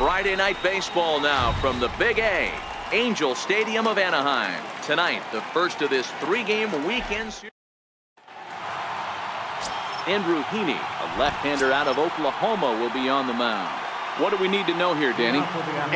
Friday night baseball now from the Big A, Angel Stadium of Anaheim. Tonight, the first of this 3-game weekend series. Andrew Heaney, a left-hander out of Oklahoma, will be on the mound. What do we need to know here, Danny?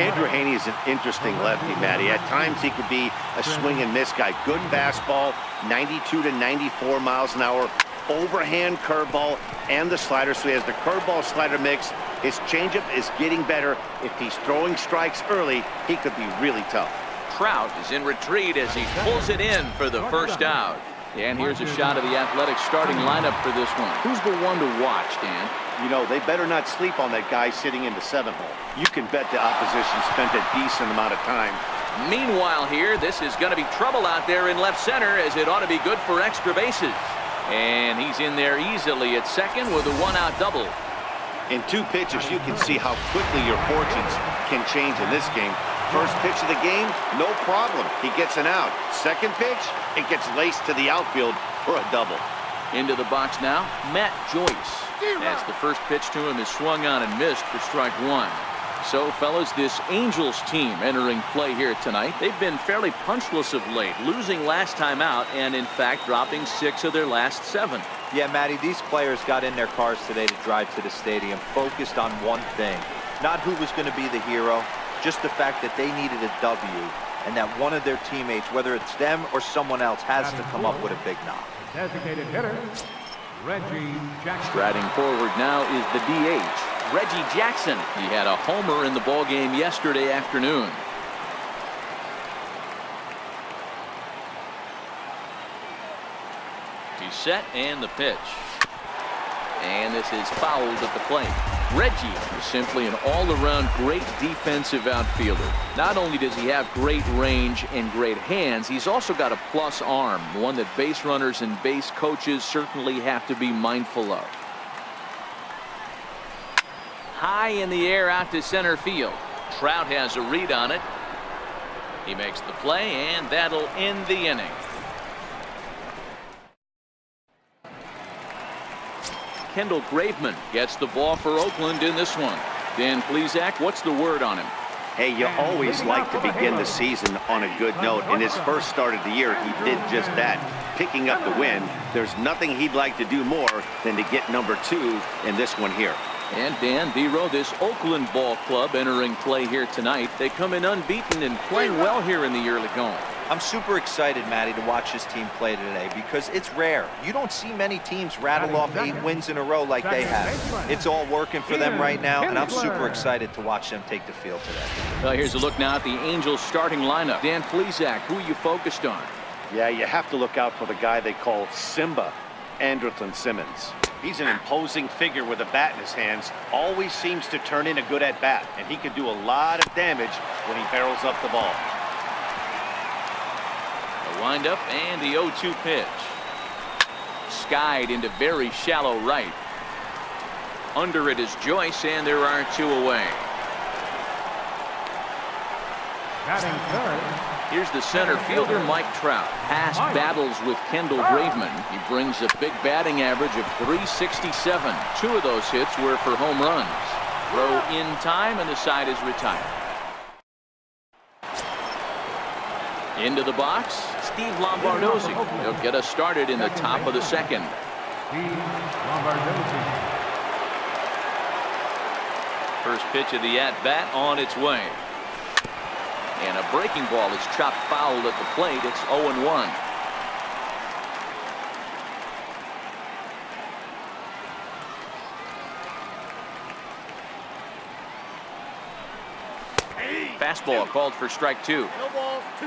Andrew Heaney is an interesting lefty, Matty. At times he could be a swing and miss guy. Good fastball, 92 to 94 miles an hour, overhand curveball, and the slider. So he has the curveball slider mix. His changeup is getting better. If he's throwing strikes early, he could be really tough. Trout is in retreat as he pulls it in for the first out. And here's a shot of the Athletics starting lineup for this one. Who's the one to watch, Dan? You know, they better not sleep on that guy sitting in the 7th hole. You can bet the opposition spent a decent amount of time. Meanwhile here, this is going to be trouble out there in left center, as it ought to be good for extra bases. And he's in there easily at second with a 1-out double. In 2 pitches, you can see how quickly your fortunes can change in this game. First pitch of the game, no problem. He gets an out. Second pitch, it gets laced to the outfield for a double. Into the box now, Matt Joyce. As the first pitch to him is swung on and missed for strike 1. So, fellas, this Angels team entering play here tonight. They've been fairly punchless of late, losing last time out and, in fact, dropping 6 of their last 7. Yeah, Matty, these players got in their cars today to drive to the stadium, focused on one thing. Not who was going to be the hero, just the fact that they needed a W, and that one of their teammates, whether it's them or someone else, has to come up with a big knock. Designated hitter, Reggie Jackson. Striding forward now is the DH, Reggie Jackson. He had a homer in the ballgame yesterday afternoon. He's set, and the pitch. And this is fouled at the plate. Reggie is simply an all-around great defensive outfielder. Not only does he have great range and great hands, he's also got a plus arm, one that base runners and base coaches certainly have to be mindful of. High in the air out to center field. Trout has a read on it. He makes the play, and that'll end the inning. Kendall Graveman gets the ball for Oakland in this one. Dan Plesac, what's the word on him? Hey, you always like to begin the season on a good note. In his first start of the year, he did just that, picking up the win. There's nothing he'd like to do more than to get number 2 in this one here. And Dan Vero, this Oakland ball club entering play here tonight. They come in unbeaten and playing well here in the early going. I'm super excited, Matty, to watch this team play today because it's rare. You don't see many teams rattle off 8 wins in a row like they have. It's all working for them right now, and I'm super excited to watch them take the field today. Well, here's a look now at the Angels starting lineup. Dan Plesac, who are you focused on? Yeah, you have to look out for the guy they call Simba, Andrelton Simmons. He's an imposing figure with a bat in his hands. Always seems to turn in a good at-bat, and he can do a lot of damage when he barrels up the ball. The windup and the 0-2 pitch. Skied into very shallow right. Under it is Joyce, and there are 2 away. Batting third. Here's the center fielder, Mike Trout. Past battles with Kendall Graveman. He brings a big batting average of .367. 2 of those hits were for home runs. Throw in time, and the side is retired. Into the box, Steve Lombardozzi. He'll get us started in the top of the second. First pitch of the at-bat on its way. And a breaking ball is chopped foul at the plate. It's 0-1. Fastball called for strike 2.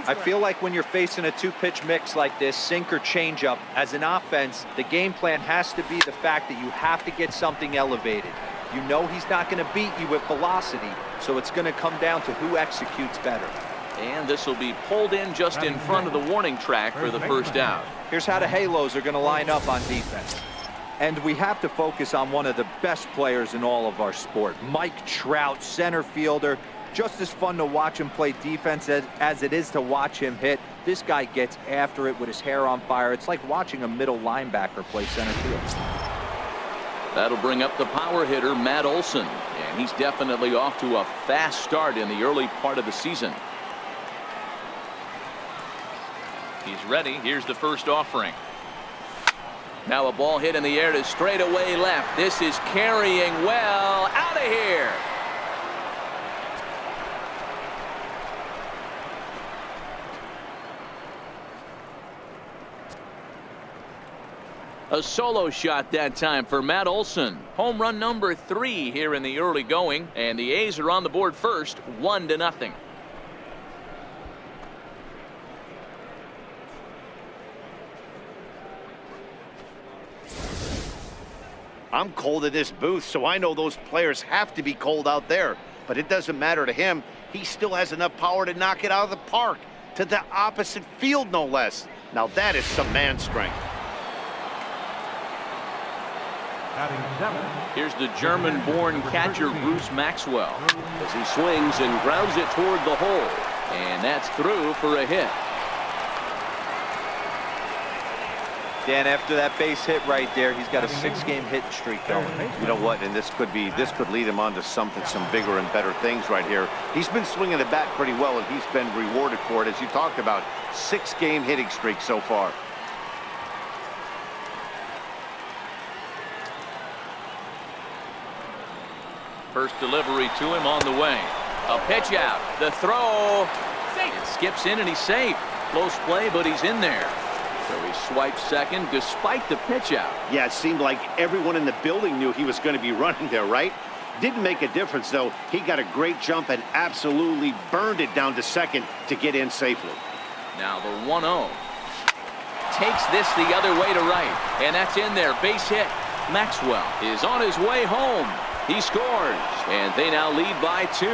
I feel like when you're facing a 2-pitch mix like this, sink or changeup, as an offense, the game plan has to be the fact that you have to get something elevated. You know he's not going to beat you with velocity, so it's going to come down to who executes better. And this will be pulled in just in front of the warning track for the first out. Here's how the Halos are going to line up on defense. And we have to focus on one of the best players in all of our sport, Mike Trout, center fielder. Just as fun to watch him play defense as it is to watch him hit. This guy gets after it with his hair on fire. It's like watching a middle linebacker play center field. That'll bring up the power hitter, Matt Olson. And he's definitely off to a fast start in the early part of the season. He's ready. Here's the first offering. Now a ball hit in the air to straightaway left. This is carrying well. Out of here. A solo shot that time for Matt Olson. Home run number 3 here in the early going, and the A's are on the board first, 1-0. I'm cold in this booth, so I know those players have to be cold out there. But it doesn't matter to him. He still has enough power to knock it out of the park. To the opposite field, no less. Now that is some man strength. Here's the German-born catcher, Bruce Maxwell, as he swings and grounds it toward the hole. And that's through for a hit. Dan, after that base hit right there, he's got a 6-game hit streak going. You know what? And this could lead him on to some bigger and better things right here. He's been swinging the bat pretty well, and he's been rewarded for it, as you talked about. 6-game hitting streak so far. First delivery to him on the way. A pitch out. The throw. It skips in and he's safe. Close play, but he's in there. So he swipes second despite the pitch out. Yeah, it seemed like everyone in the building knew he was going to be running there, right? Didn't make a difference, though. He got a great jump and absolutely burned it down to second to get in safely. Now the 1-0. Takes this the other way to right. And that's in there. Base hit. Maxwell is on his way home. He scores, and they now lead by 2.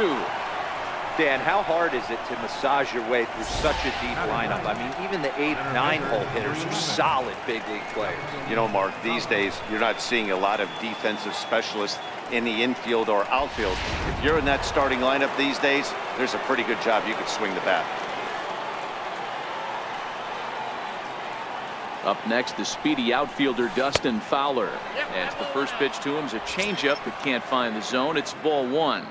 Dan, how hard is it to massage your way through such a deep lineup? I mean, even the 8, 9-hole hitters are solid big league players. You know, Mark, these days you're not seeing a lot of defensive specialists in the infield or outfield. If you're in that starting lineup these days, there's a pretty good job you could swing the bat. Up next, the speedy outfielder Dustin Fowler. As the first pitch to him is a changeup that can't find the zone. It's ball 1.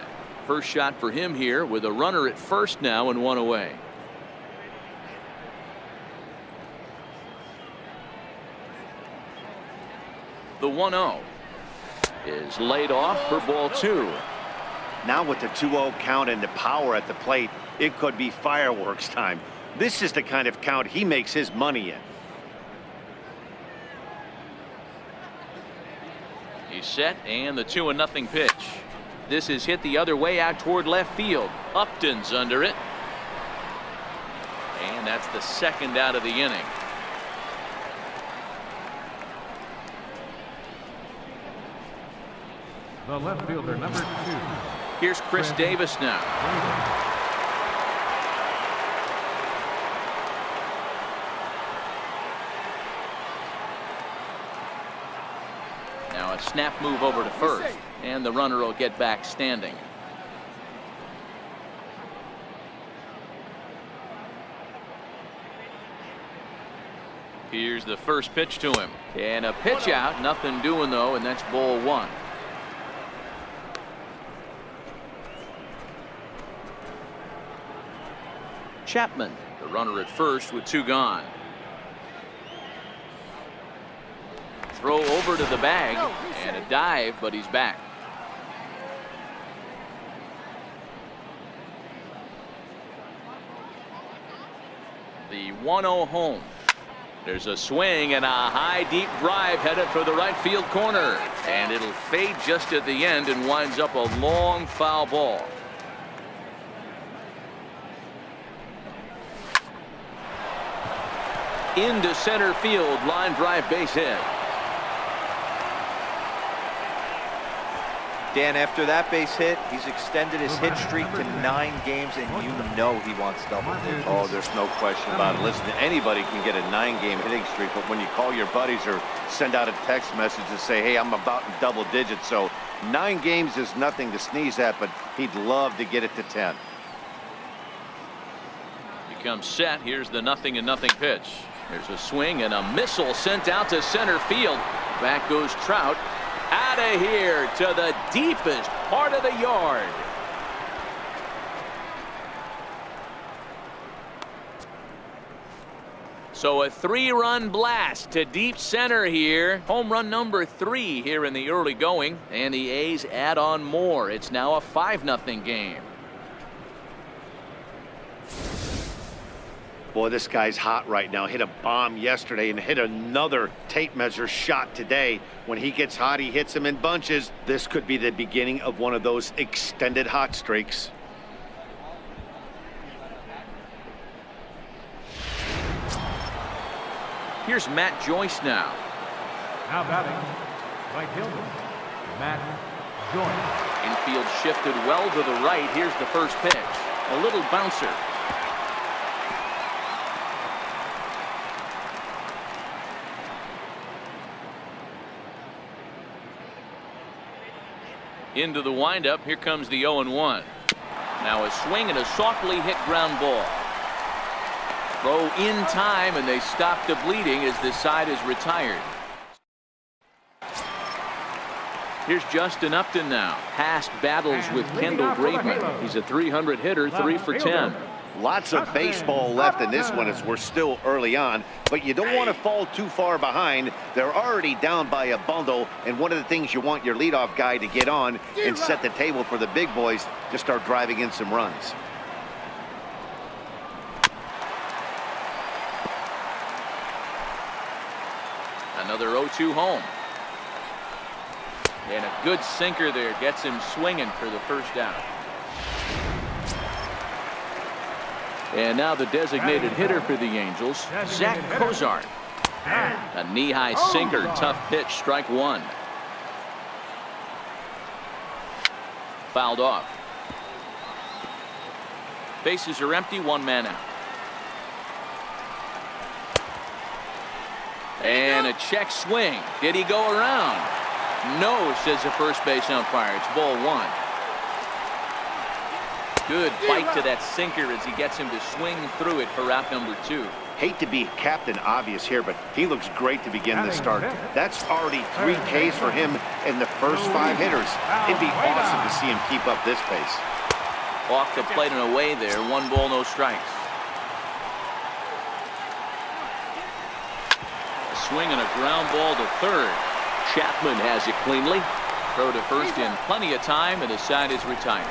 First shot for him here with a runner at first now and 1 away. The 1-0 is laid off for ball 2. Now with the 2-0 count and the power at the plate, it could be fireworks time. This is the kind of count he makes his money in. He's set, and the 2-0 pitch. This is hit the other way out toward left field. Upton's under it. And that's the second out of the inning. The left fielder, number 2. Here's Chris Davis now. Now a snap move over to first, and the runner will get back standing. Here's the first pitch to him, and a pitch out, nothing doing though, and that's ball 1. Chapman, the runner at first with 2 gone. Throw over to the bag, and a dive, but he's back. The 1-0 home. There's a swing and a high deep drive headed for the right field corner, and it'll fade just at the end and winds up a long foul ball. Into center field, line drive, base hit. Dan, after that base hit, he's extended his hit streak to 9 games, and you know he wants double digits. Oh, there's no question about it. Listen, anybody can get a 9-game hitting streak, but when you call your buddies or send out a text message and say, hey, I'm about in double digits, so 9 games is nothing to sneeze at, but he'd love to get it to 10. Becomes set. Here's the 0-0 pitch. There's a swing and a missile sent out to center field. Back goes Trout. Out of here to the deepest part of the yard. So a 3-run blast to deep center here. Home run number 3 here in the early going. And the A's add on more. It's now a 5-0 game. Boy, this guy's hot right now. Hit a bomb yesterday and hit another tape measure shot today. When he gets hot, he hits them in bunches. This could be the beginning of one of those extended hot streaks. Here's Matt Joyce now. Now batting, right fielder, Matt Joyce. Infield shifted well to the right. Here's the first pitch. A little bouncer. Into the windup. Here comes the 0-1. Now a swing and a softly hit ground ball. Throw in time, and they stop the bleeding as this side is retired. Here's Justin Upton now. Past battles with Kendall Graveman. He's a 300 hitter, 3 for 10. Lots of baseball left in this one as we're still early on, but you don't want to fall too far behind. They're already down by a bundle, and one of the things you want your leadoff guy to get on and set the table for the big boys to start driving in some runs. Another 0-2 home. And a good sinker there gets him swinging for the first out. And now the designated hitter for the Angels, Zach Cozart. A knee-high sinker, tough pitch, strike 1. Fouled off. Bases are empty, 1 man out. And a check swing. Did he go around? No, says the first base umpire. It's ball 1. Good bite to that sinker as he gets him to swing through it for out number 2. Hate to be Captain Obvious here, but he looks great to begin the start. That's already 3 Ks for him in the first 5 hitters. It'd be awesome to see him keep up this pace. Off the plate and away there. 1 ball, no strikes. A swing and a ground ball to third. Chapman has it cleanly. Throw to first in plenty of time, and the side is retired.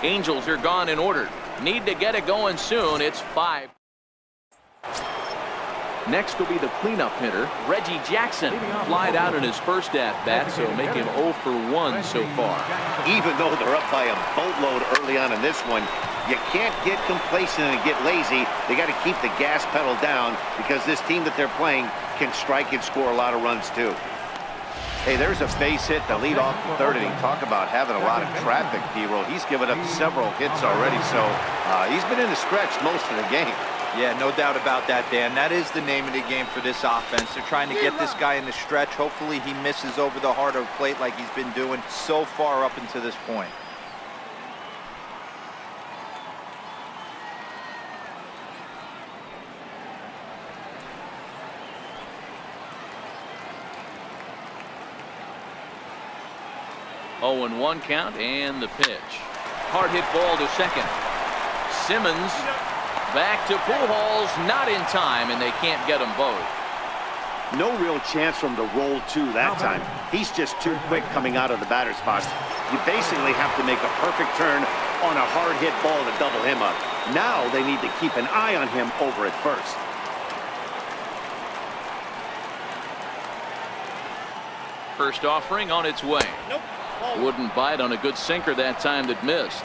Angels are gone in order. Need to get it going soon. It's 5. Next will be the cleanup hitter, Reggie Jackson. Flied out in his first at-bat, so make him 0 for 1 so far. Even though they're up by a boatload early on in this one, you can't get complacent and get lazy. They got to keep the gas pedal down because this team that they're playing can strike and score a lot of runs too. Hey, there's a base hit to lead off the third inning. Talk about having a lot of traffic, D-Roll. He's given up several hits already, so he's been in the stretch most of the game. Yeah, no doubt about that, Dan. That is the name of the game for this offense. They're trying to get this guy in the stretch. Hopefully he misses over the heart of the plate like he's been doing so far up until this point. Oh, and 1 count, and the pitch. Hard hit ball to second. Simmons back to Pujols, not in time, and they can't get them both. No real chance for him to roll 2 that time. He's just too quick coming out of the batter's box. You basically have to make a perfect turn on a hard hit ball to double him up. Now they need to keep an eye on him over at first. First offering on its way. Nope. Wouldn't bite on a good sinker that time that missed.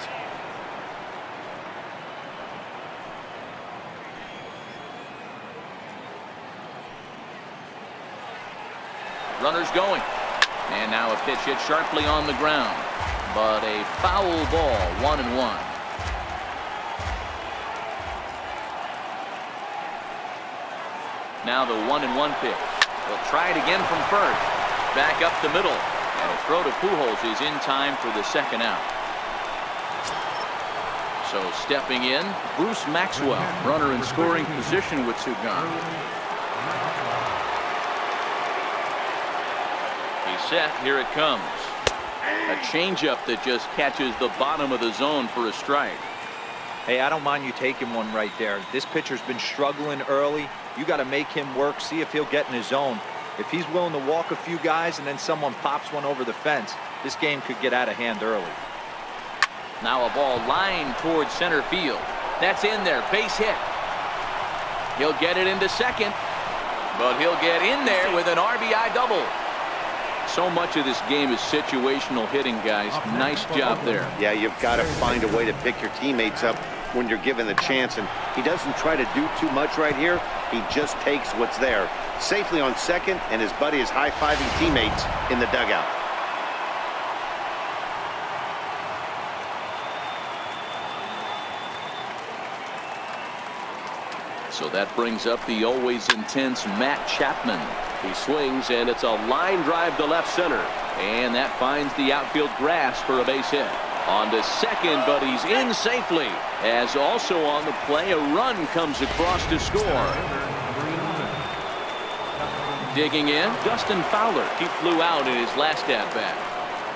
Runners going. And now a pitch hit sharply on the ground. But a foul ball, 1-1. Now the 1-1 pitch. They'll try it again from first. Back up the middle. And a throw to Pujols is in time for the second out. So stepping in, Bruce Maxwell, runner in scoring position with 2 gone. He set. Here it comes. A changeup that just catches the bottom of the zone for a strike. Hey, I don't mind you taking one right there. This pitcher's been struggling early. You got to make him work, see if he'll get in his zone. If he's willing to walk a few guys and then someone pops one over the fence, this game could get out of hand early. Now a ball lined towards center field. That's in there. Base hit. He'll get it into second, but he'll get in there with an RBI double. So much of this game is situational hitting, guys. Nice job there. Yeah, you've got to find a way to pick your teammates up when you're given the chance, and he doesn't try to do too much right here. He just takes what's there. Safely on second, and his buddy is high-fiving teammates in the dugout. So that brings up the always intense Matt Chapman. He swings, and it's a line drive to left center. And that finds the outfield grass for a base hit. On to second, but he's in safely. As also on the play, a run comes across to score. Digging in, Dustin Fowler. He flew out in his last at-bat.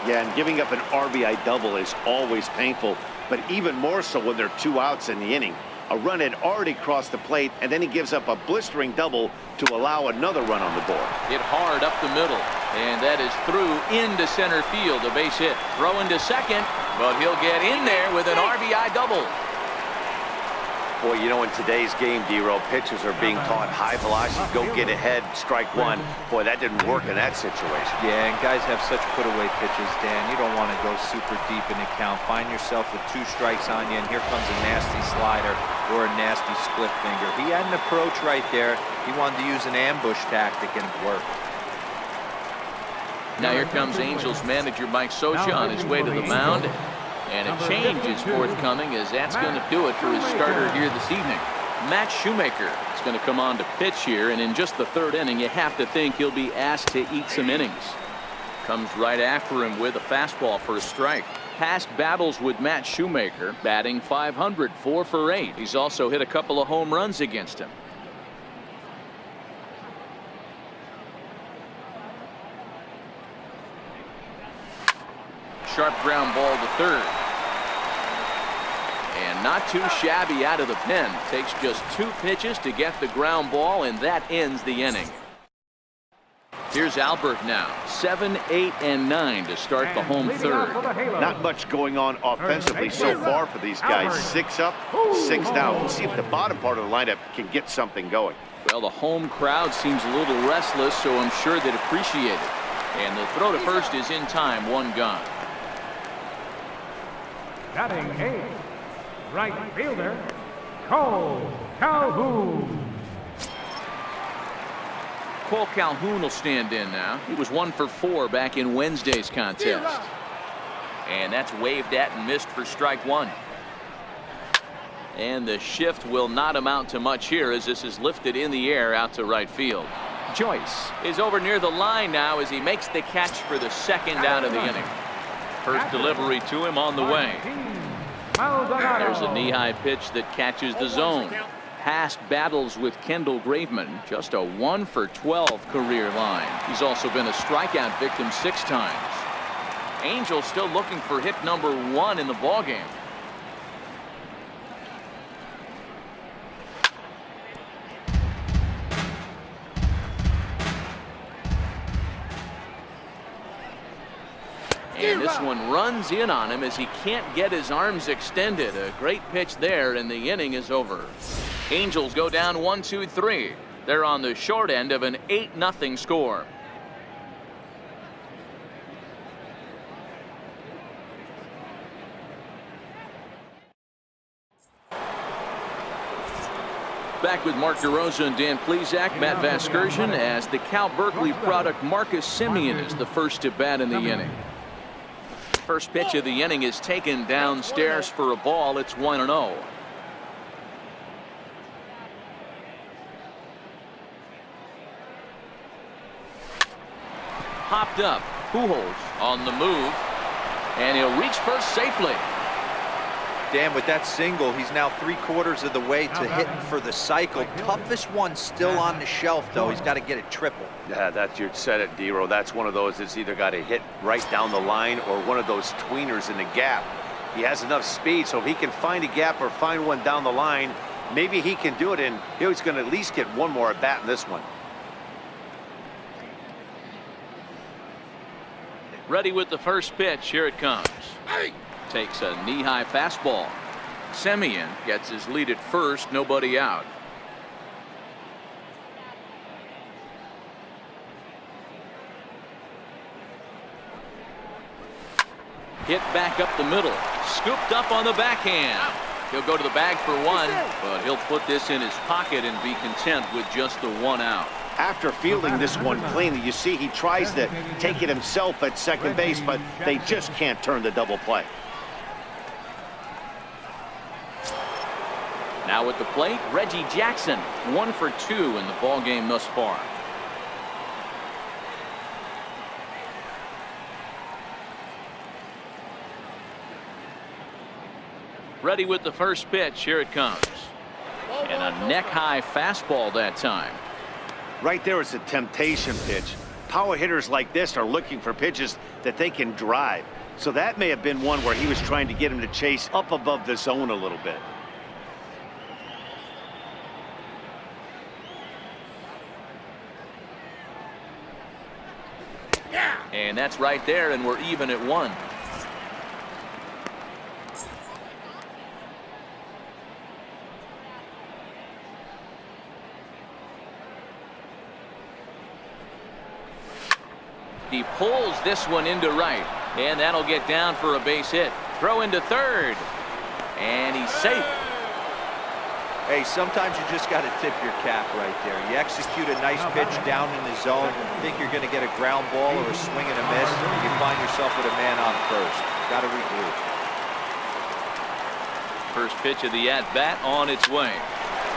Yeah, and giving up an RBI double is always painful, but even more so when there are 2 outs in the inning. A run had already crossed the plate, and then he gives up a blistering double to allow another run on the board. Hit hard up the middle, and that is through into center field. A base hit. Throw into second, but he'll get in there with an RBI double. Boy, you know, in today's game, D-Row, pitchers are being taught high velocity, go get ahead, strike one. Boy, that didn't work in that situation. Yeah, and guys have such put-away pitches, Dan. You don't want to go super deep in the count. Find yourself with 2 strikes on you, and here comes a nasty slider or a nasty split finger. He had an approach right there. He wanted to use an ambush tactic, and it worked. Now here comes Angels manager Mike Scioscia on his way to the mound. And a change is forthcoming, as that's going to do it for his starter here this evening. Matt Shoemaker is going to come on to pitch here, and in just the 3rd inning, you have to think he'll be asked to eat some innings. Comes right after him with a fastball for a strike. Past battles with Matt Shoemaker, batting .500, 4 for 8. He's also hit a couple of home runs against him. Sharp ground ball to third. And not too shabby out of the pen. Takes just 2 pitches to get the ground ball, and that ends the inning. Here's Albert now. 7, 8, and 9 to start the home third. Not much going on offensively so far for these guys. 6 up, 6 down. We'll see if the bottom part of the lineup can get something going. Well, the home crowd seems a little restless, so I'm sure they'd appreciate it. And the throw to first is in time, 1 gone. Batting 8, right fielder, Cole Calhoun. Cole Calhoun will stand in now. He was 1 for 4 back in Wednesday's contest. And that's waved at and missed for strike 1. And the shift will not amount to much here, as this is lifted in the air out to right field. Joyce is over near the line now as he makes the catch for the 2nd out of the inning. First delivery to him on the way. There's a knee-high pitch that catches the zone. Past battles with Kendall Graveman, just a 1 for 12 career line. He's also been a strikeout victim 6 times. Angels still looking for hit number 1 in the ballgame. And this one runs in on him as he can't get his arms extended. A great pitch there, and the inning is over. Angels go down 1-2-3. They're on the short end of an 8-0 score. Back with Mark DeRosa and Dan Plesac, Matt Vasgersian, as the Cal Berkeley product Marcus Semien is the first to bat in the inning. First pitch of the inning is taken downstairs for a ball. It's 1-0. Popped up. Pujols on the move, and he'll reach first safely. Dan, with that single, he's now 3/4 of the way to hitting for the cycle. Toughest one still on the shelf, though. He's got to get it triple. Yeah, that's, you said it, D-Row. That's one of those that's either got to hit right down the line or one of those tweeners in the gap. He has enough speed, so if he can find a gap or find one down the line, maybe he can do it, and he's going to at least get one more at bat in this one. Ready with the first pitch. Here it comes. Takes a knee-high fastball. Semien gets his lead at first, nobody out. Hit back up the middle. Scooped up on the backhand. He'll go to the bag for one, but he'll put this in his pocket and be content with just the one out. After fielding this one cleanly, you see he tries to take it himself at second base, but they just can't turn the double play. Now at the plate, Reggie Jackson, 1 for 2 in the ball game thus far. Ready with the first pitch. Here it comes. And a neck-high fastball that time. Right there is a temptation pitch. Power hitters like this are looking for pitches that they can drive. So that may have been one where he was trying to get him to chase up above the zone a little bit. And that's right there, and we're even at 1. He pulls this one into right, and that'll get down for a base hit. Throw into third, and he's safe. Hey, sometimes you just got to tip your cap right there. You execute a nice pitch down in the zone, think you're going to get a ground ball or a swing and a miss, and you find yourself with a man on first. Got to regroup. First pitch of the at-bat on its way.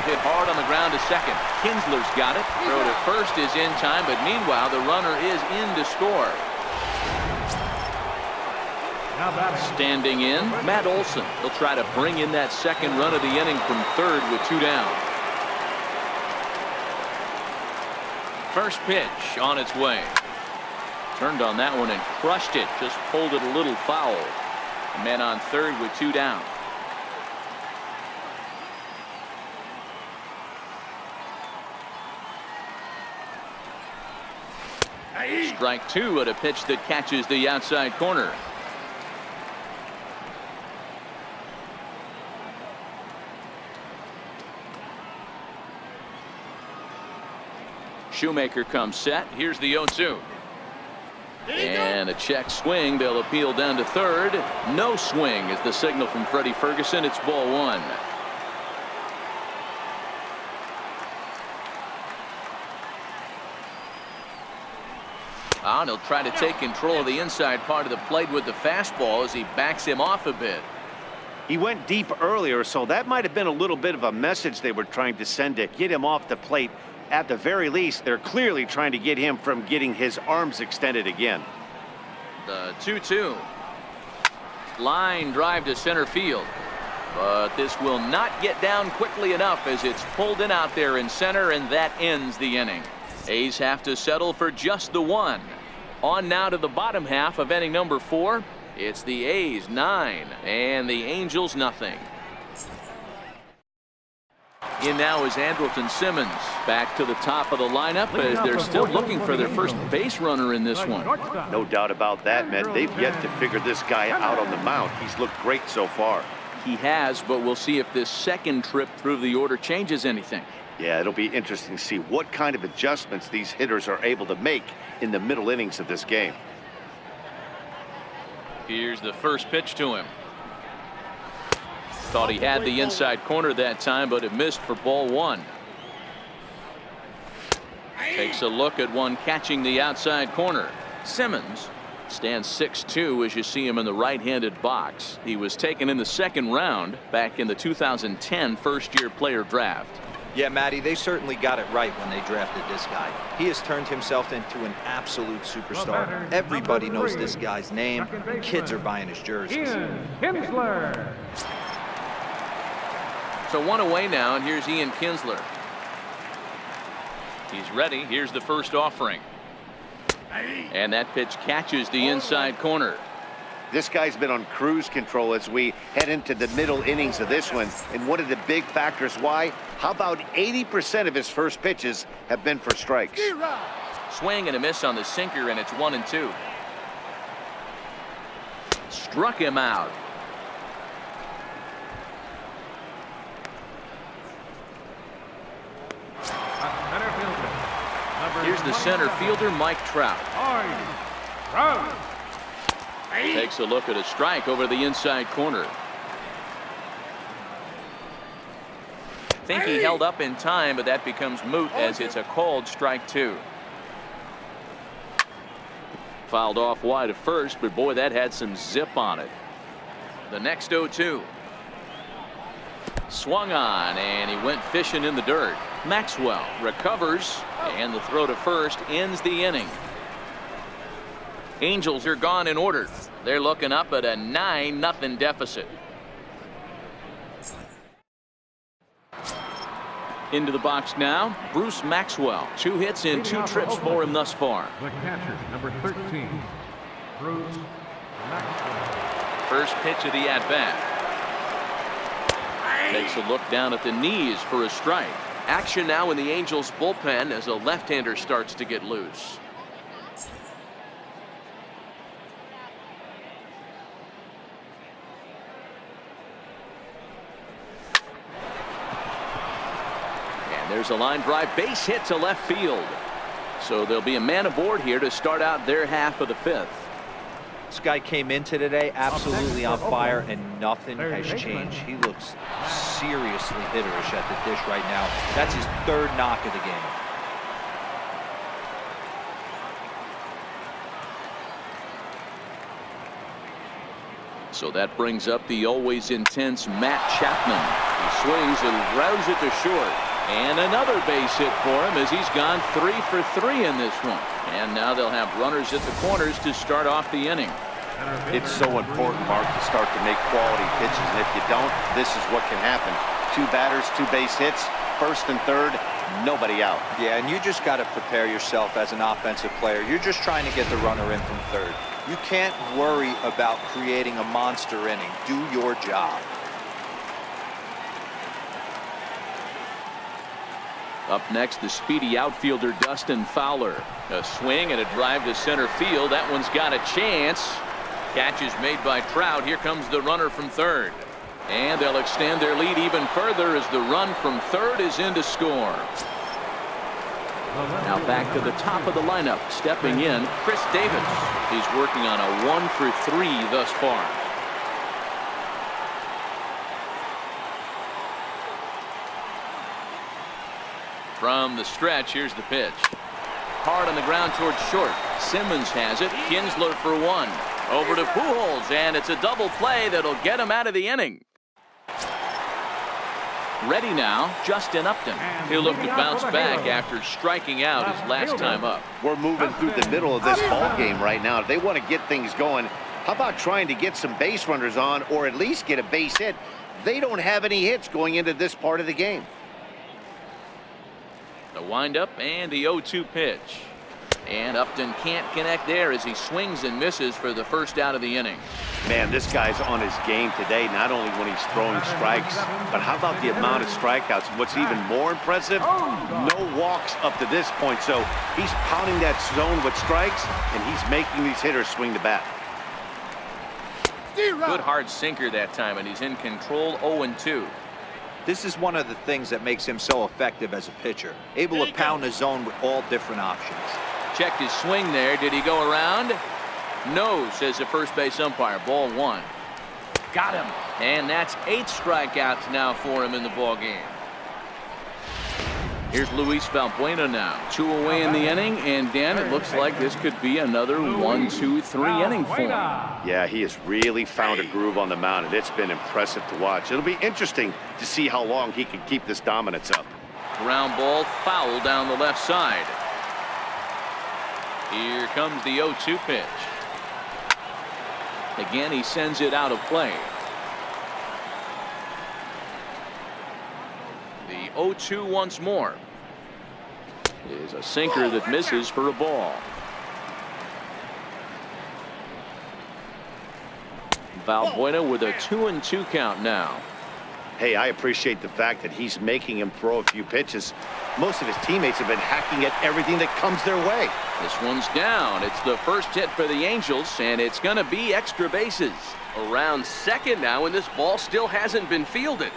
Hit hard on the ground to second. Kinsler's got it. Throw to first is in time, but meanwhile the runner is in to score. Standing in, Matt Olson. He'll try to bring in that second run of the inning from third with 2 down. First pitch on its way. Turned on that one and crushed it. Just pulled it a little foul. Man on third with 2 down. Strike 2 at a pitch that catches the outside corner. Shoemaker comes set. Here's the 0-2. And a check swing. They'll appeal down to third. No swing is the signal from Freddie Ferguson. It's ball 1. And he'll try to take control of the inside part of the plate with the fastball as he backs him off a bit. He went deep earlier, so that might have been a little bit of a message they were trying to send to get him off the plate. At the very least, they're clearly trying to get him from getting his arms extended again. The 2-2. Line drive to center field. But this will not get down quickly enough as it's pulled in out there in center, and that ends the inning. A's have to settle for just the 1. On now to the bottom half of inning number 4. It's the A's 9 and the Angels nothing. In now is Andrelton Simmons back to the top of the lineup as they're still looking for their first base runner in this one. No doubt about that, man. They've yet to figure this guy out on the mound. He's looked great so far. He has, but we'll see if this second trip through the order changes anything. Yeah, it'll be interesting to see what kind of adjustments these hitters are able to make in the middle innings of this game. Here's the first pitch to him. Thought he had the inside corner that time, but it missed for ball 1. Takes a look at one catching the outside corner. Simmons stands 6'2" as you see him in the right-handed box. He was taken in the second round back in the 2010 first-year player draft. Yeah, Matty, they certainly got it right when they drafted this guy. He has turned himself into an absolute superstar. Everybody knows this guy's name. Kids are buying his jerseys. Kinsler. So one away now, and here's Ian Kinsler. He's ready. Here's the first offering. And that pitch catches the inside corner. This guy's been on cruise control as we head into the middle innings of this one. And one of the big factors why, how about 80% of his first pitches have been for strikes? Swing and a miss on the sinker, and it's 1-2. Struck him out. Here's the center fielder, Mike Trout. Takes a look at a strike over the inside corner. Think he held up in time, but that becomes moot as it's a called strike 2. Fouled off wide at first, but boy, that had some zip on it. The next 0-2. Swung on, and he went fishing in the dirt. Maxwell recovers, and the throw to first ends the inning. Angels are gone in order. They're looking up at a 9-0 deficit. Into the box now, Bruce Maxwell. 2 hits and 2 trips for him thus far. The catcher, number 13, Bruce Maxwell. First pitch of the at-bat. Takes a look down at the knees for a strike. Action now in the Angels bullpen as a left-hander starts to get loose. And there's a line drive base hit to left field. So there'll be a man aboard here to start out their half of the 5th. This guy came into today absolutely on fire, and nothing has changed. He looks seriously hitterish at the dish right now. That's his 3rd knock of the game. So that brings up the always intense Matt Chapman. He swings and rounds it to short. And another base hit for him as he's gone 3 for 3 in this one. And now they'll have runners at the corners to start off the inning. It's so important, Mark, to start to make quality pitches. And if you don't, this is what can happen. 2 batters, 2 base hits, 1st and 3rd, nobody out. Yeah, and you just got to prepare yourself as an offensive player. You're just trying to get the runner in from 3rd. You can't worry about creating a monster inning. Do your job. Up next, the speedy outfielder Dustin Fowler. A swing and a drive to center field. That one's got a chance. Catch is made by Trout. Here comes the runner from 3rd. And they'll extend their lead even further as the run from 3rd is in to score. Now back to the top of the lineup. Stepping in, Chris Davis. He's working on a 1 for 3 thus far. From the stretch, here's the pitch. Hard on the ground towards short. Simmons has it. Kinsler for 1. Over to Pujols, and it's a double play that'll get him out of the inning. Ready now, Justin Upton. He'll look to bounce back after striking out his last time up. We're moving through the middle of this ball game right now. If they want to get things going, how about trying to get some base runners on or at least get a base hit? They don't have any hits going into this part of the game. The windup and the 0-2 pitch. And Upton can't connect there as he swings and misses for the first out of the inning. Man, this guy's on his game today, not only when he's throwing strikes, but how about the amount of strikeouts? What's even more impressive, no walks up to this point. So he's pounding that zone with strikes, and he's making these hitters swing the bat. Good hard sinker that time, and he's in control. 0-2. This is one of the things that makes him so effective as a pitcher. Able to pound the zone with all different options. Checked his swing there. Did he go around? No, says the first base umpire. Ball 1. Got him. And that's 8 strikeouts now for him in the ball game. Here's Luis Valbuena now. 2 away in the inning, and Dan, it looks like this could be another 1-2-3 inning for him. Yeah, he has really found a groove on the mound, and it's been impressive to watch. It'll be interesting to see how long he can keep this dominance up. Ground ball foul down the left side. Here comes the 0-2 pitch. Again, he sends it out of play. 0-2 once more. Is a sinker that misses for a ball. Valbuena with a 2-2 count now. Hey, I appreciate the fact that he's making him throw a few pitches. Most of his teammates have been hacking at everything that comes their way. This one's down. It's the first hit for the Angels, and it's going to be extra bases. Around second now, and this ball still hasn't been fielded.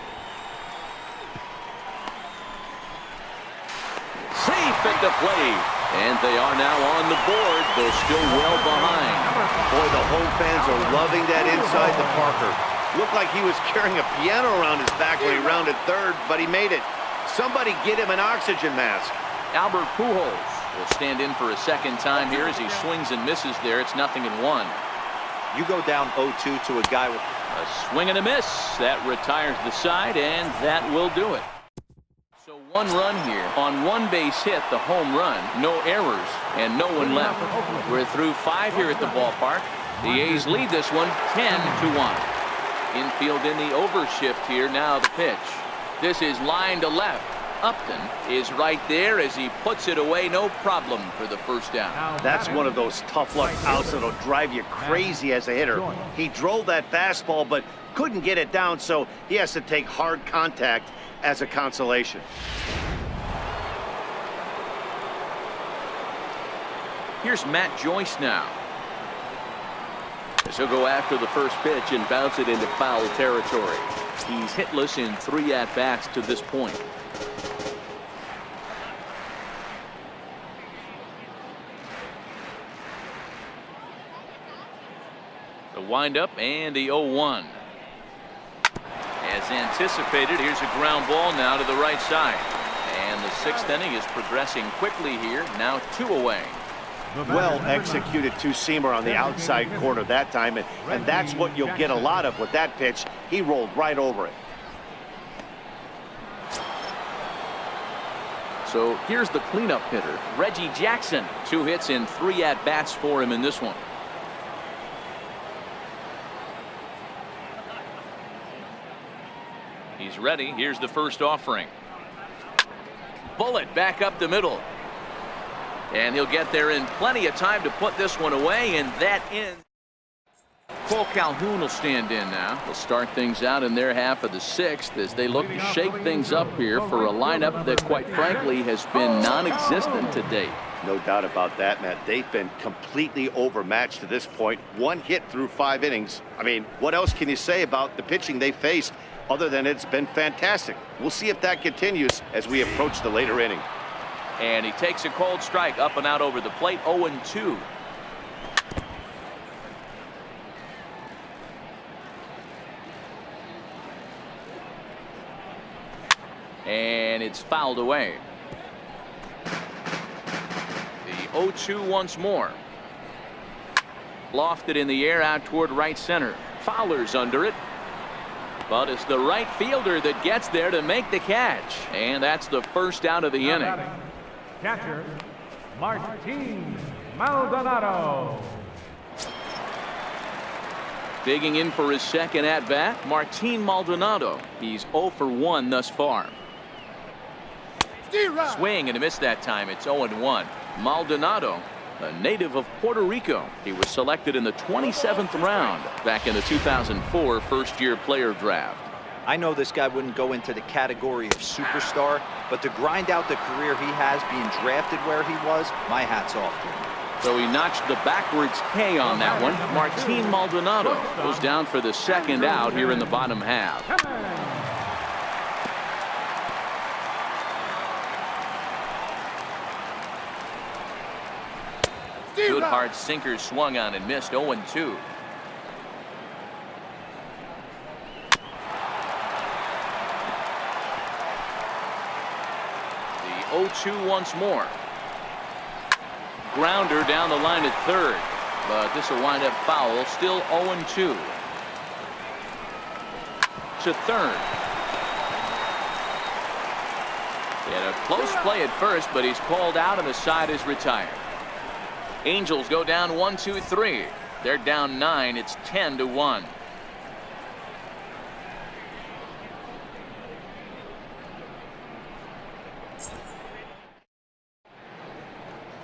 Safe at the plate, and they are now on the board, though still well behind. Boy, the home fans are loving that inside the Parker. Looked like he was carrying a piano around his back when he rounded third, but he made it. Somebody get him an oxygen mask. Albert Pujols will stand in for a second time here as he swings and misses there. It's 0-1. You go down 0-2 to a guy with A swing and a miss. That retires the side, and that will do it. So one run here on one base hit, the home run, no errors, and no one left. We're through 5 here at the ballpark. The A's lead this one 10-1. Infield in the overshift here. Now the pitch. This is line to left. Upton is right there as he puts it away. No problem for the first down. That's one of those tough luck outs that'll drive you crazy as a hitter. He drove that fastball but couldn't get it down, so he has to take hard contact as a consolation. Here's Matt Joyce now. He'll go after the first pitch and bounce it into foul territory. He's hitless in 3 at-bats to this point. The windup and the 0-1. As anticipated, here's a ground ball now to the right side. And the 6th inning is progressing quickly here. Now 2 away. Well executed two-seamer on the outside corner that time, and that's what you'll get a lot of with that pitch. He rolled right over it. So here's the cleanup hitter, Reggie Jackson. 2 hits in 3 at-bats for him in this one. He's ready. Here's the first offering. Bullet back up the middle. And he'll get there in plenty of time to put this one away, and that ends. Cole Calhoun will stand in now. They'll start things out in their half of the 6th as they look to shake things up here for a lineup that, quite frankly, has been non-existent to date. No doubt about that, Matt. They've been completely overmatched to this point. 1 hit through 5 innings. I mean, what else can you say about the pitching they faced other than it's been fantastic? We'll see if that continues as we approach the later inning. And he takes a cold strike up and out over the plate. 0-2. And it's fouled away. The 0-2 once more. Lofted in the air out toward right center. Fowler's under it. But it's the right fielder that gets there to make the catch. And that's the first out of the inning. Catcher, Martin Maldonado. Digging in for his second at-bat, Martin Maldonado. He's 0 for 1 thus far. Swing and a miss that time. It's 0-1. Maldonado, a native of Puerto Rico. He was selected in the 27th round back in the 2004 first-year player draft. I know this guy wouldn't go into the category of superstar, but to grind out the career he has being drafted where he was, my hat's off to him. So he notched the backwards K on that one. Martin Maldonado goes down for the second out here in the bottom half. Good hard sinker swung on and missed. 0-2. The 0-2 once more. Grounder down the line at third, but this will wind up foul. Still 0-2. To third. He had a close play at first, but he's called out and the side is retired. Angels go down 1-2-3. They're down 9. It's 10-1.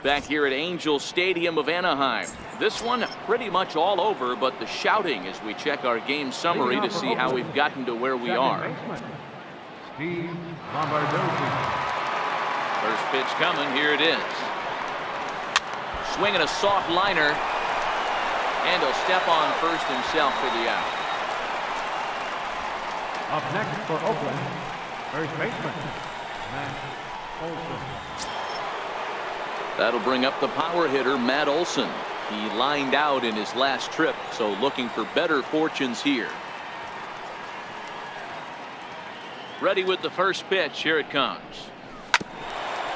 Back here at Angel Stadium of Anaheim. This one pretty much all over, but the shouting as we check our game summary to see how we've gotten to where we are. Steve Lombardozzi. First pitch coming. Here it is. Swinging a soft liner. And he'll step on first himself for the out. Up next for Oakland, first baseman, Matt Olson. That'll bring up the power hitter, Matt Olson. He lined out in his last trip, so looking for better fortunes here. Ready with the first pitch. Here it comes.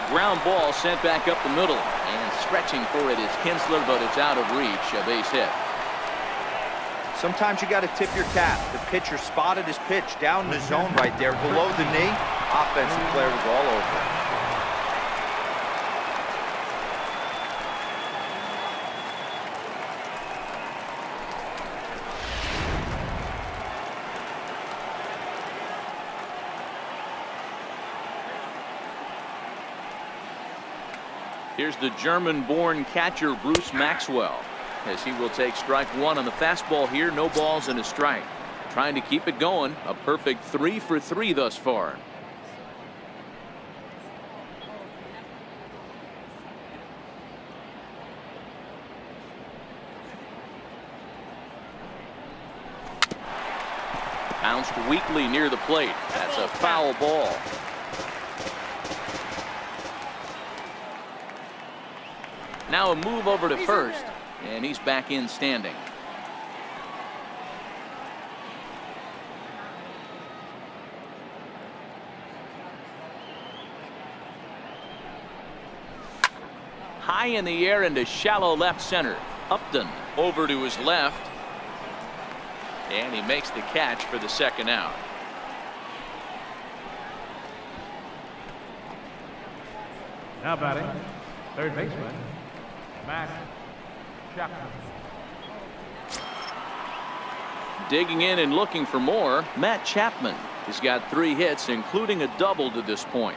Ground ball sent back up the middle, and stretching for it is Kinsler, but it's out of reach. A base hit. Sometimes you got to tip your cap. The pitcher spotted his pitch down in the zone right there below the knee. Offensive player was all over it. Here's the German-born catcher Bruce Maxwell, as he will take strike one on the fastball here. No balls and a strike. Trying to keep it going. A perfect 3 for 3 thus far. Bounced weakly near the plate. That's a foul ball. Now a move over to first, and he's back in standing. High in the air into shallow left center. Upton over to his left, and he makes the catch for the second out. Now batting, third baseman, Matt Chapman. Digging in and looking for more, Matt Chapman. He's got 3 hits, including a double to this point.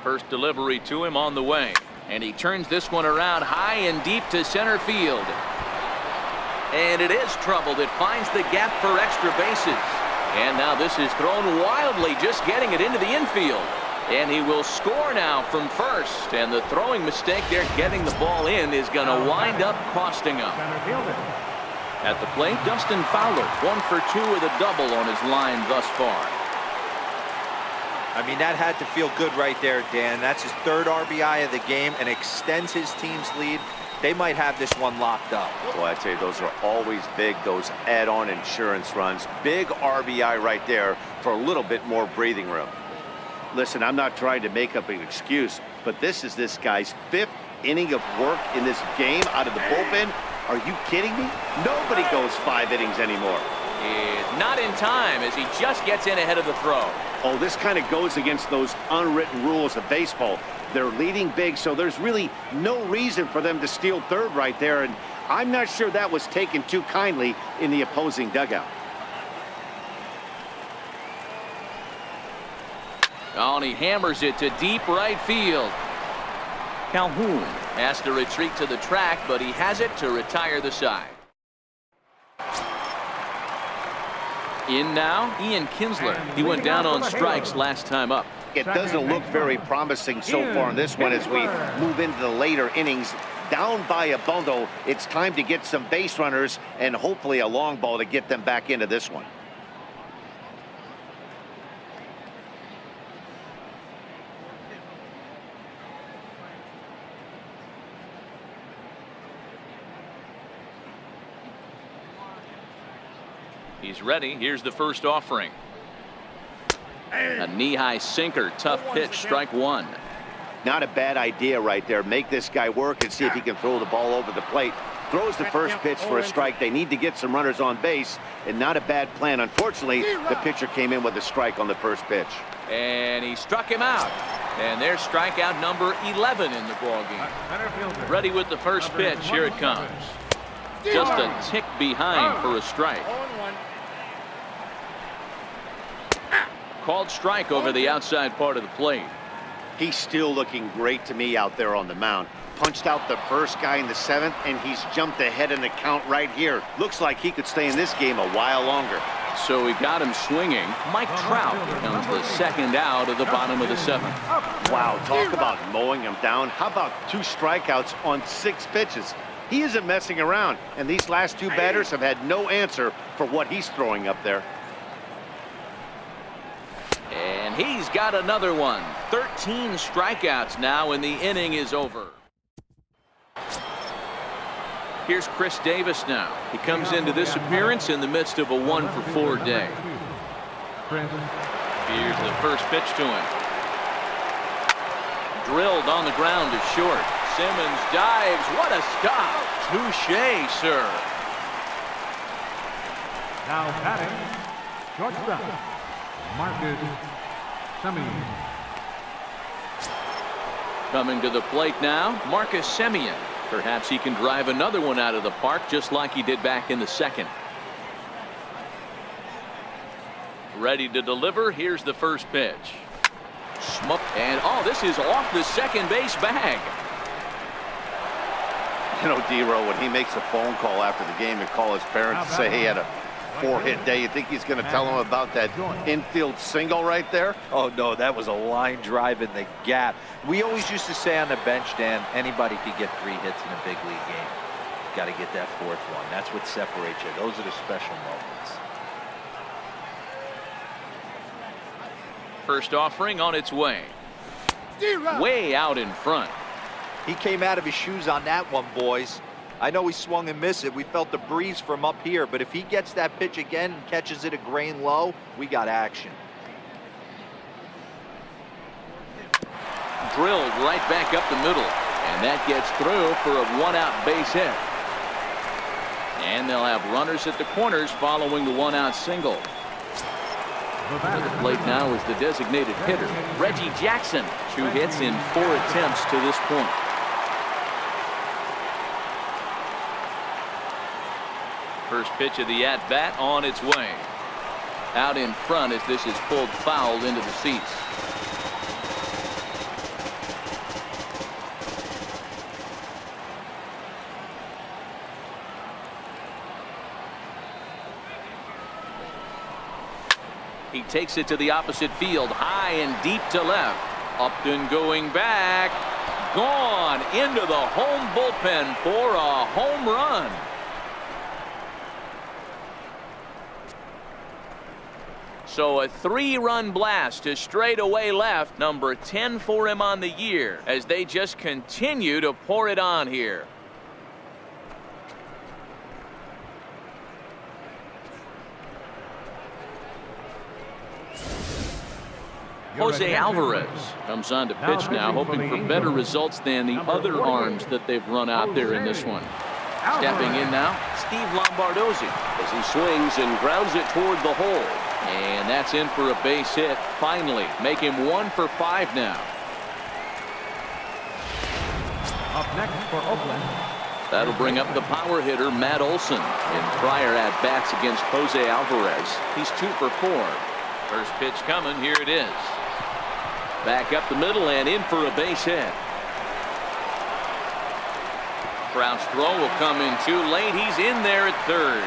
First delivery to him on the way, and he turns this one around high and deep to center field. And it is troubled. It finds the gap for extra bases. And now this is thrown wildly, just getting it into the infield. And he will score now from first. And the throwing mistake there, getting the ball in, is going to wind up costing him. At the plate, Dustin Fowler, 1 for 2 with a double on his line thus far. I mean, that had to feel good right there, Dan. That's his 3rd RBI of the game and extends his team's lead. They might have this one locked up. Well, I tell you, those are always big, those add-on insurance runs. Big RBI right there for a little bit more breathing room. Listen, I'm not trying to make up an excuse, but this is this guy's 5th inning of work in this game out of the bullpen. Are you kidding me? Nobody goes 5 innings anymore. Not in time, as he just gets in ahead of the throw. Oh, this kind of goes against those unwritten rules of baseball. They're leading big, so there's really no reason for them to steal third right there, and I'm not sure that was taken too kindly in the opposing dugout. Oh, and he hammers it to deep right field. Calhoun has to retreat to the track, but he has it to retire the side. In now, Ian Kinsler. He went down on strikes last time up. It doesn't look very promising so far in this one as we move into the later innings. Down by a bundle, it's time to get some base runners and hopefully a long ball to get them back into this one. He's ready. Here's the first offering. A knee-high sinker. Tough pitch. Strike 1. Not a bad idea right there. Make this guy work and see if he can throw the ball over the plate. Throws the first pitch for a strike. They need to get some runners on base, and not a bad plan. Unfortunately, the pitcher came in with a strike on the first pitch. And he struck him out. And there's strikeout number 11 in the ballgame. Ready with the first pitch. Here it comes. Just a tick behind for a strike. Called strike over the outside part of the plate. He's still looking great to me out there on the mound. Punched out the first guy in the 7th, and he's jumped ahead in the count right here. Looks like he could stay in this game a while longer. So he got him swinging. Mike Trout becomes the second out of the bottom of the 7th. Wow, talk about mowing him down. How about 2 strikeouts on 6 pitches? He isn't messing around, and these last 2 batters have had no answer for what he's throwing up there. And he's got another one. 13 strikeouts now, and the inning is over. Here's Chris Davis now. He comes into this appearance in the midst of a 1-for-4 day. Here's the first pitch to him. Drilled on the ground to short. Simmons dives. What a stop. Touche, sir. Now batting, shortstop, Marcus Semien. Coming to the plate now, Marcus Semien. Perhaps he can drive another one out of the park just like he did back in the 2nd. Ready to deliver. Here's the first pitch. Smoke, and oh, this is off the second base bag. You know, D-Row, when he makes a phone call after the game and call his parents to say he had a 4-hit day, you think he's going to tell them about that infield single right there? Oh, no, that was a line drive in the gap. We always used to say on the bench, Dan, anybody could get 3 hits in a big league game. Got to get that 4th one. That's what separates you. Those are the special moments. First offering on its way. Way out in front. He came out of his shoes on that one, boys. I know he swung and missed it. We felt the breeze from up here, but if he gets that pitch again and catches it a grain low, we got action. Drilled right back up the middle, and that gets through for a 1-out base hit. And they'll have runners at the corners following the 1-out single. To the plate now is the designated hitter, Reggie Jackson. 2 hits in 4 attempts to this point. First pitch of the at-bat on its way. Out in front as this is pulled foul into the seats. He takes it to the opposite field, high and deep to left. Upton going back. Gone into the home bullpen for a home run. So a 3-run blast to straightaway left, number 10 for him on the year, as they just continue to pour it on here. Jose Alvarez comes on to pitch now, hoping for better results than the other arms that they've run out there in this one. Stepping in now, Steve Lombardozzi, as he swings and grounds it toward the hole. And that's in for a base hit. Finally, make him 1 for 5 now. Up next for Oakland. That'll bring up the power hitter, Matt Olson. In prior at-bats against Jose Alvarez, he's 2 for 4. First pitch coming, here it is. Back up the middle and in for a base hit. Trout's throw will come in too late. He's in there at third.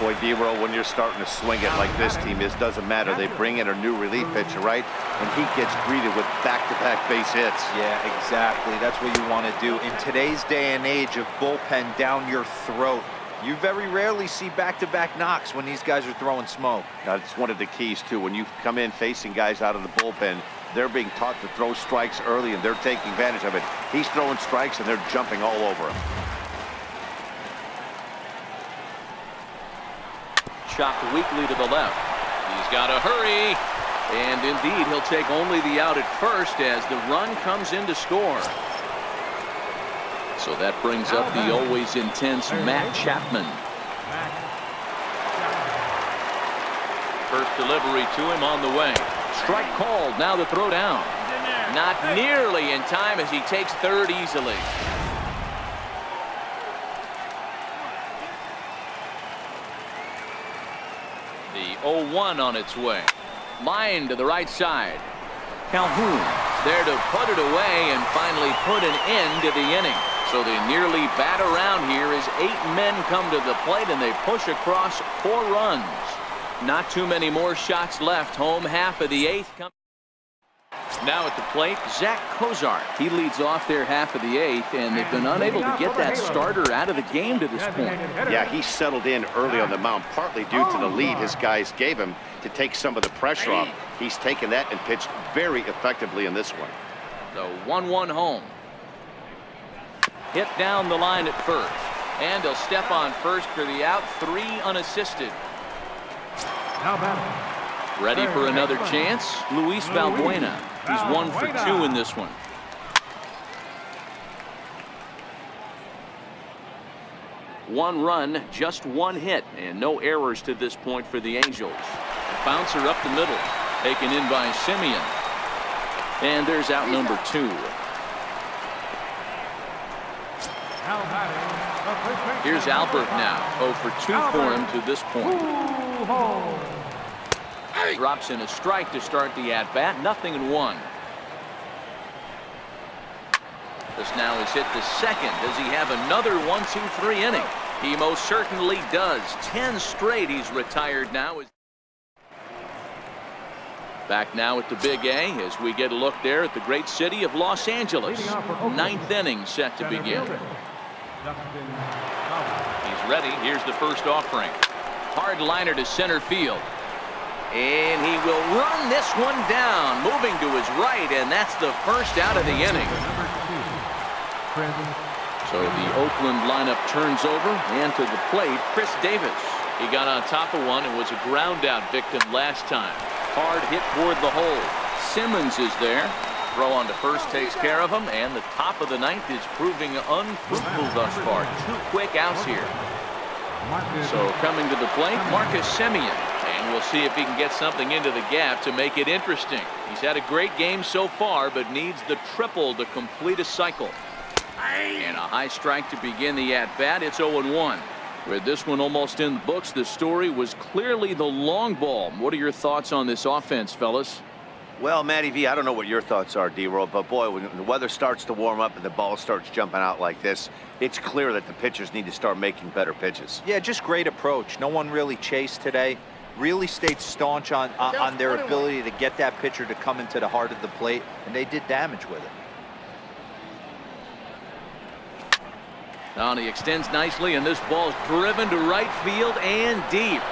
Boy, D-Row, when you're starting to swing it like this team is, doesn't matter. They bring in a new relief pitcher, right? And he gets greeted with back-to-back base hits. Yeah, exactly. That's what you want to do. In today's day and age of bullpen down your throat, you very rarely see back-to-back knocks when these guys are throwing smoke. Now, it's one of the keys, too. When you come in facing guys out of the bullpen, they're being taught to throw strikes early, and they're taking advantage of it. He's throwing strikes, and they're jumping all over him. Chopped weakly to the left. He's got to hurry. And indeed, he'll take only the out at first as the run comes in to score. So that brings up the always intense Matt Chapman. First delivery to him on the way. Strike called. Now the throw down. Not nearly in time as he takes third easily. The 0-1 on its way. Line to the right side. Calhoun there to put it away and finally put an end to the inning. So they nearly bat around here as 8 men come to the plate and they push across 4 runs. Not too many more shots left. Home half of the 8th. Now at the plate, Zach Kozart. He leads off their half of the 8th, and they've been unable to get that starter out of the game to this point. Yeah, he settled in early on the mound, partly due to the lead his guys gave him to take some of the pressure off. He's taken that and pitched very effectively in this one. The 1-1 home. Hit down the line at first, and he'll step on first for the out. 3 unassisted. Now batting. Ready for another chance, Luis Valbuena. He's 1 for 2 in this one. One run, just 1 hit, and no errors to this point for the Angels. A bouncer up the middle, taken in by Simeon. And there's out number 2. Here's Albert now, 0 for 2 for him to this point. Drops in a strike to start the at-bat. 0-1. This now is hit to second. Does he have another 1-2-3 inning? He most certainly does. 10 straight he's retired now. Back now at the Big A as we get a look there at the great city of Los Angeles. 9th inning set to begin. He's ready. Here's the first offering. Hard liner to center field. And he will run this one down, moving to his right, and that's the first out of the inning. So the Oakland lineup turns over, and to the plate, Chris Davis. He got on top of one and was a ground out victim last time. Hard hit toward the hole. Simmons is there. Throw on to first takes care of him, and the top of the 9th is proving unfruitful thus far. 2 quick outs here. So coming to the plate, Marcus Simeon. And we'll see if he can get something into the gap to make it interesting. He's had a great game so far, but needs the triple to complete a cycle. And a high strike to begin the at-bat. It's 0-1. With this one almost in the books, the story was clearly the long ball. What are your thoughts on this offense, fellas? Well, Matty V, I don't know what your thoughts are, D-Roll, but boy, when the weather starts to warm up and the ball starts jumping out like this, it's clear that the pitchers need to start making better pitches. Yeah, just great approach. No one really chased today. Really stayed staunch on their ability to get that pitcher to come into the heart of the plate, and they did damage with it. Now he extends nicely, and this ball's driven to right field and deep.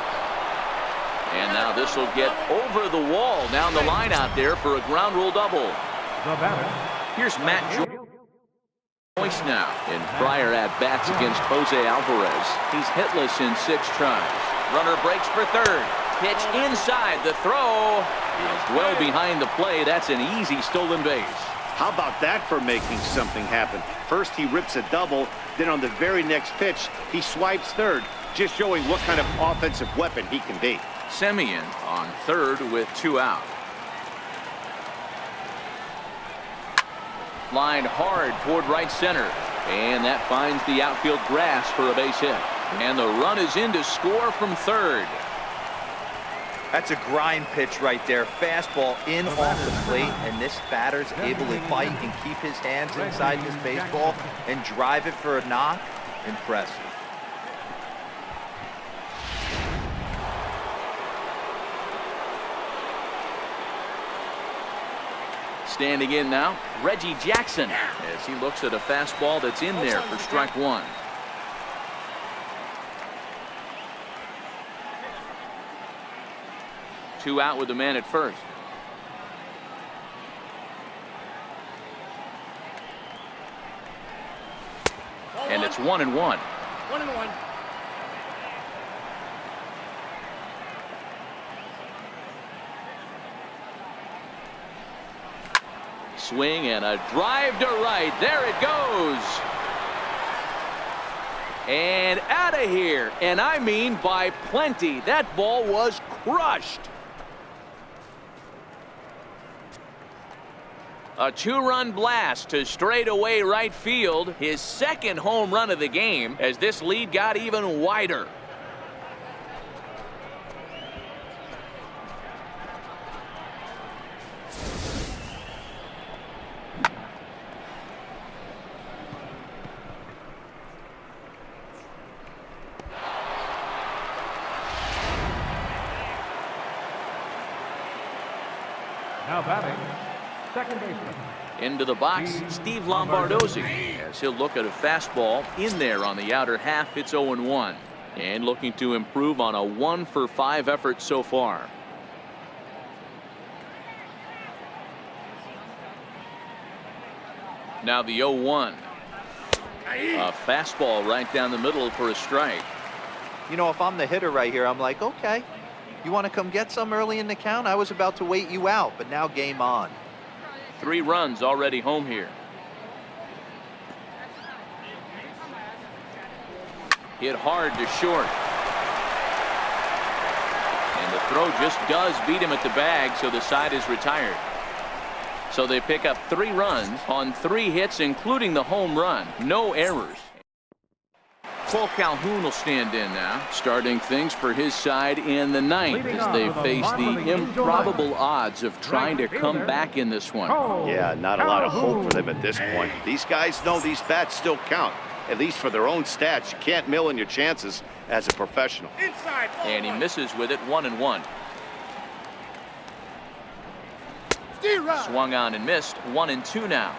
And now this will get over the wall down the line out there for a ground rule double. Here's Matt Joyce now. In prior at-bats against Jose Alvarez, he's hitless in 6 tries. Runner breaks for third. Pitch inside. The throw is well behind the play. That's an easy stolen base. How about that for making something happen? First he rips a double, then on the very next pitch he swipes third, just showing what kind of offensive weapon he can be. Simeon on third with 2 out. Lined hard toward right center, and that finds the outfield grass for a base hit. And the run is in to score from third. That's a grind pitch right there. Fastball in off the plate, and this batter's able to fight and keep his hands inside this baseball and drive it for a knock. Impressive. Standing in now, Reggie Jackson, as he looks at a fastball that's in there for strike 1. Two out with the man at first. And it's 1-1. 1-1. Swing and a drive to right. There it goes. And out of here. And I mean by plenty. That ball was crushed. A 2-run blast to straightaway right field. His second home run of the game as this lead got even wider. Now batting, second baseman. Into the box, Steve Lombardozzi, as he'll look at a fastball in there on the outer half. It's 0-1, and looking to improve on a 1-for-5 effort so far. Now the 0-1. A fastball right down the middle for a strike. You know, if I'm the hitter right here, I'm like, okay, you want to come get some early in the count? I was about to wait you out, but now game on. 3 runs already home here. Hit hard to short. And the throw just does beat him at the bag, so the side is retired. So they pick up 3 runs on 3 hits, including the home run. No errors. Cole Calhoun will stand in now, starting things for his side in the 9th as they face the improbable odds of trying to come back in this one. Yeah, not a lot of hope for them at this point. These guys know these bats still count, at least for their own stats. You can't mill in your chances as a professional. And he misses with it, 1-1. Swung on and missed, 1-2 now.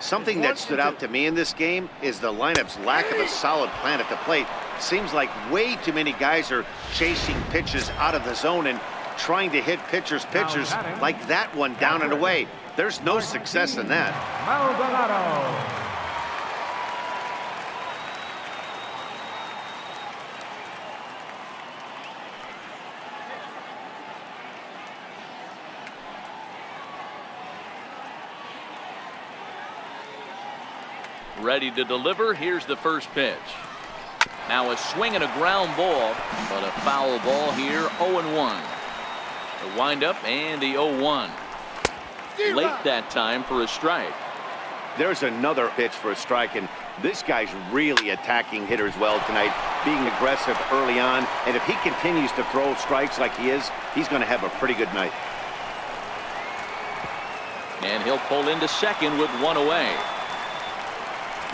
Something that stood out to me in this game is the lineup's lack of a solid plan at the plate. Seems like way too many guys are chasing pitches out of the zone and trying to hit pitchers like that one down and away. There's no success in that. Maldonado. Ready to deliver. Here's the first pitch. Now a swing and a ground ball, but a foul ball here. 0-1. The windup and the 0-1. Late that time for a strike. There's another pitch for a strike, and this guy's really attacking hitters well tonight, being aggressive early on. And if he continues to throw strikes like he is, he's going to have a pretty good night. And he'll pull into second with 1 away.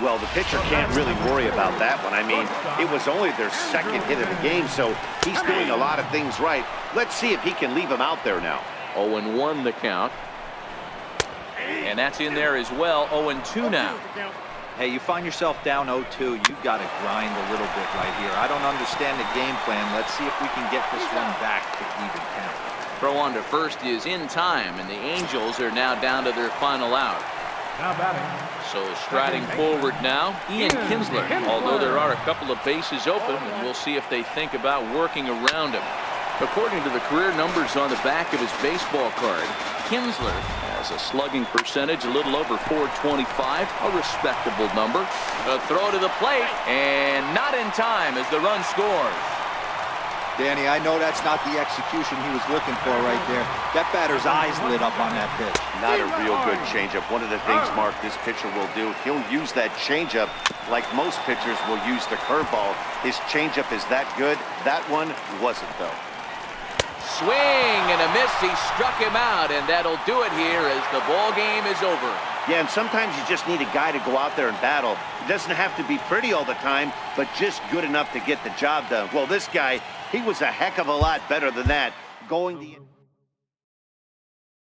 Well, the pitcher can't really worry about that one. I mean, it was only their second hit of the game, so he's doing a lot of things right. Let's see if he can leave him out there now. 0-1 the count. And that's in there as well. 0-2 now. Hey, you find yourself down 0-2, you got to grind a little bit right here. I don't understand the game plan. Let's see if we can get this one back to even count. Throw on to first is in time, and the Angels are now down to their final out. Now batting. So striding forward now, Ian Kinsler, although there are a couple of bases open, and we'll see if they think about working around him. According to the career numbers on the back of his baseball card, Kinsler has a slugging percentage a little over .425, a respectable number. A throw to the plate, and not in time as the run scores. Danny, I know that's not the execution he was looking for right there. That batter's eyes lit up on that pitch. Not a real good changeup. One of the things, Mark, this pitcher will do, he'll use that changeup like most pitchers will use the curveball. His changeup is that good. That one wasn't, though. Swing and a miss. He struck him out, and that'll do it here as the ball game is over. Yeah, and sometimes you just need a guy to go out there and battle. It doesn't have to be pretty all the time, but just good enough to get the job done. Well, this guy, he was a heck of a lot better than that. Going the